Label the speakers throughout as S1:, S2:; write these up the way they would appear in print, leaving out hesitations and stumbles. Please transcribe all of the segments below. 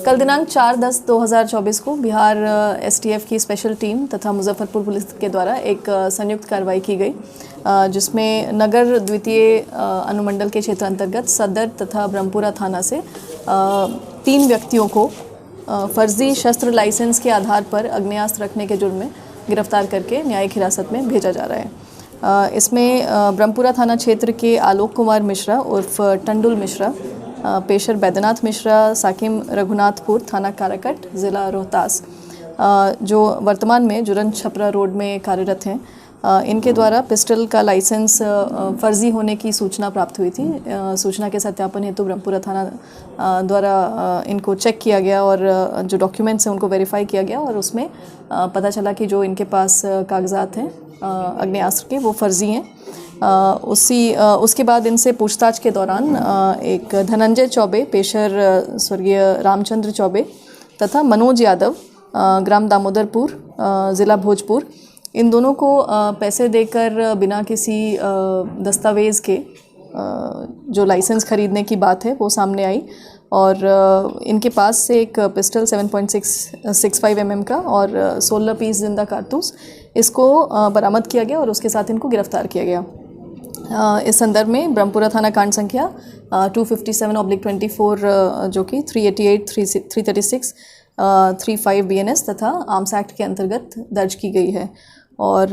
S1: कल दिनांक 4/10/2024 को बिहार एसटीएफ की स्पेशल टीम तथा मुजफ्फरपुर पुलिस के द्वारा एक संयुक्त कार्रवाई की गई, जिसमें नगर द्वितीय अनुमंडल के क्षेत्र अंतर्गत सदर तथा ब्रह्मपुरा थाना से 3 व्यक्तियों को फर्जी शस्त्र लाइसेंस के आधार पर आग्नेयास्त्र रखने के जुर्म में गिरफ्तार करके न्यायिक हिरासत में भेजा जा रहा है। इसमें ब्रह्मपुरा थाना क्षेत्र के आलोक कुमार मिश्रा उर्फ टंडुल मिश्रा, पेशर बैद्यनाथ मिश्रा, साकिम रघुनाथपुर, थाना काराकट, ज़िला रोहतास, जो वर्तमान में जुरन छपरा रोड में कार्यरत हैं, इनके द्वारा पिस्टल का लाइसेंस फर्जी होने की सूचना प्राप्त हुई थी। सूचना के सत्यापन हेतु ब्रह्मपुरा थाना द्वारा इनको चेक किया गया और जो डॉक्यूमेंट्स हैं उनको वेरीफाई किया गया और उसमें पता चला कि जो इनके पास कागजात हैं आग्नेयास्त्र के वो फर्जी हैं। उसके बाद इनसे पूछताछ के दौरान एक धनंजय चौबे, पेशर स्वर्गीय रामचंद्र चौबे, तथा मनोज यादव, ग्राम दामोदरपुर, ज़िला भोजपुर, इन दोनों को पैसे देकर बिना किसी दस्तावेज़ के जो लाइसेंस खरीदने की बात है वो सामने आई और इनके पास से एक पिस्टल 7.65 mm का और 16 पीस जिंदा कारतूस इसको बरामद किया गया और उसके साथ इनको गिरफ्तार किया गया। इस संदर्भ में ब्रह्मपुरा थाना कांड संख्या 257/24 जो कि 388, 336, 35 BNS तथा आर्म्स एक्ट के अंतर्गत दर्ज की गई है। और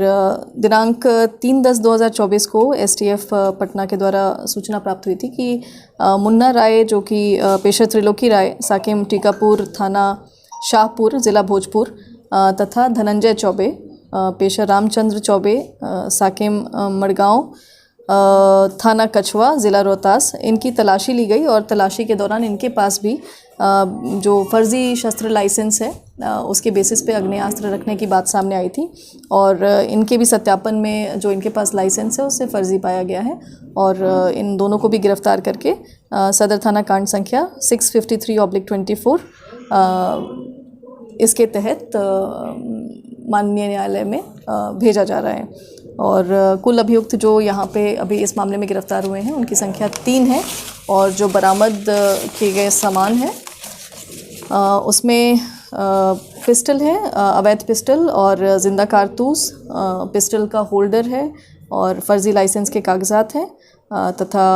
S1: दिनांक 3/10/2024 को एसटीएफ पटना के द्वारा सूचना प्राप्त हुई थी कि मुन्ना राय जो कि पेशर त्रिलोकी राय, साकिम टीकापुर, थाना शाहपुर, ज़िला भोजपुर, तथा धनंजय चौबे, पेशर रामचंद्र चौबे, साकिम मड़गांव, थाना कछवा, ज़िला रोहतास, इनकी तलाशी ली गई और तलाशी के दौरान इनके पास भी जो फर्जी शस्त्र लाइसेंस है उसके बेसिस पे आग्नेयास्त्र रखने की बात सामने आई थी और इनके भी सत्यापन में जो इनके पास लाइसेंस है उससे फर्जी पाया गया है और इन दोनों को भी गिरफ्तार करके सदर थाना कांड संख्या 653/24 इसके तहत माननीय न्यायालय में भेजा जा रहा है। और कुल अभियुक्त जो यहाँ पे अभी इस मामले में गिरफ्तार हुए हैं उनकी संख्या 3 है और जो बरामद किए गए सामान है उसमें पिस्टल है, अवैध पिस्टल और जिंदा कारतूस, पिस्टल का होल्डर है और फर्जी लाइसेंस के कागजात हैं तथा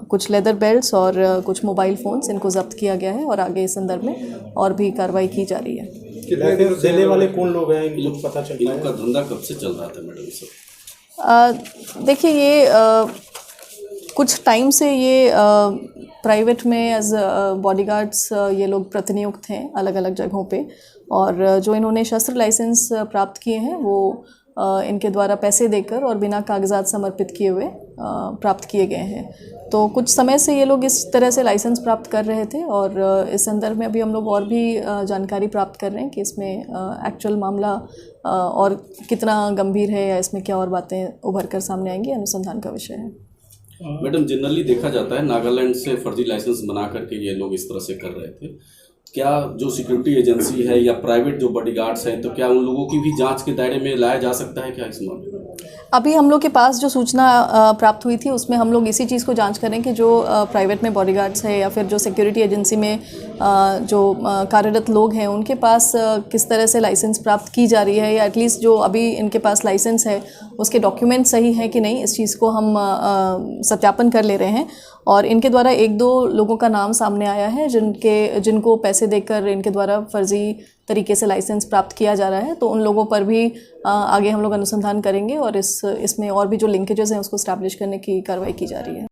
S1: कुछ लेदर बेल्ट्स और कुछ मोबाइल फ़ोन्स इनको जब्त किया गया है और आगे इस संदर्भ में और भी कार्रवाई की जा रही है।
S2: देने वाले कौन लोग हैं, इन लोग पता चलता है? इनका धंधा कब से चल रहा था मैडम सब?
S1: देखिए, ये कुछ टाइम से ये प्राइवेट में एज बॉडीगार्ड्स ये लोग प्रतिनियुक्त हैं अलग अलग जगहों पे और जो इन्होंने शस्त्र लाइसेंस प्राप्त किए हैं वो इनके द्वारा पैसे देकर और बिना कागजात समर्पित किए हुए प्राप्त किए गए हैं। तो कुछ समय से ये लोग इस तरह से लाइसेंस प्राप्त कर रहे थे और इस संदर्भ में अभी हम लोग और भी जानकारी प्राप्त कर रहे हैं कि इसमें एक्चुअल मामला और कितना गंभीर है या इसमें क्या और बातें उभर कर सामने आएंगी, अनुसंधान का विषय है।
S2: मैडम, जनरली देखा जाता है नागालैंड से फर्जी लाइसेंस बना करके ये लोग इस तरह से कर रहे थे। क्या जो सिक्योरिटी एजेंसी है या प्राइवेट जो बॉडीगार्ड्स हैं, तो क्या उन लोगों की भी जांच के दायरे में लाया जा सकता है क्या इस मामले में?
S1: अभी हम लोग के पास जो सूचना प्राप्त हुई थी उसमें हम लोग इसी चीज़ को जांच करें कि जो प्राइवेट में बॉडीगार्ड्स है या फिर जो सिक्योरिटी एजेंसी में जो कार्यरत लोग हैं उनके पास किस तरह से लाइसेंस प्राप्त की जा रही है या एटलीस्ट जो अभी इनके पास लाइसेंस है उसके डॉक्यूमेंट सही हैं कि नहीं, इस चीज़ को हम सत्यापन कर ले रहे हैं। और इनके द्वारा 1-2 लोगों का नाम सामने आया है जिनको पैसे देकर इनके द्वारा फर्जी तरीके से लाइसेंस प्राप्त किया जा रहा है, तो उन लोगों पर भी आगे हम लोग अनुसंधान करेंगे और इसमें और भी जो लिंकेजेस हैं उसको स्टैब्लिश करने की कार्रवाई की जा रही है।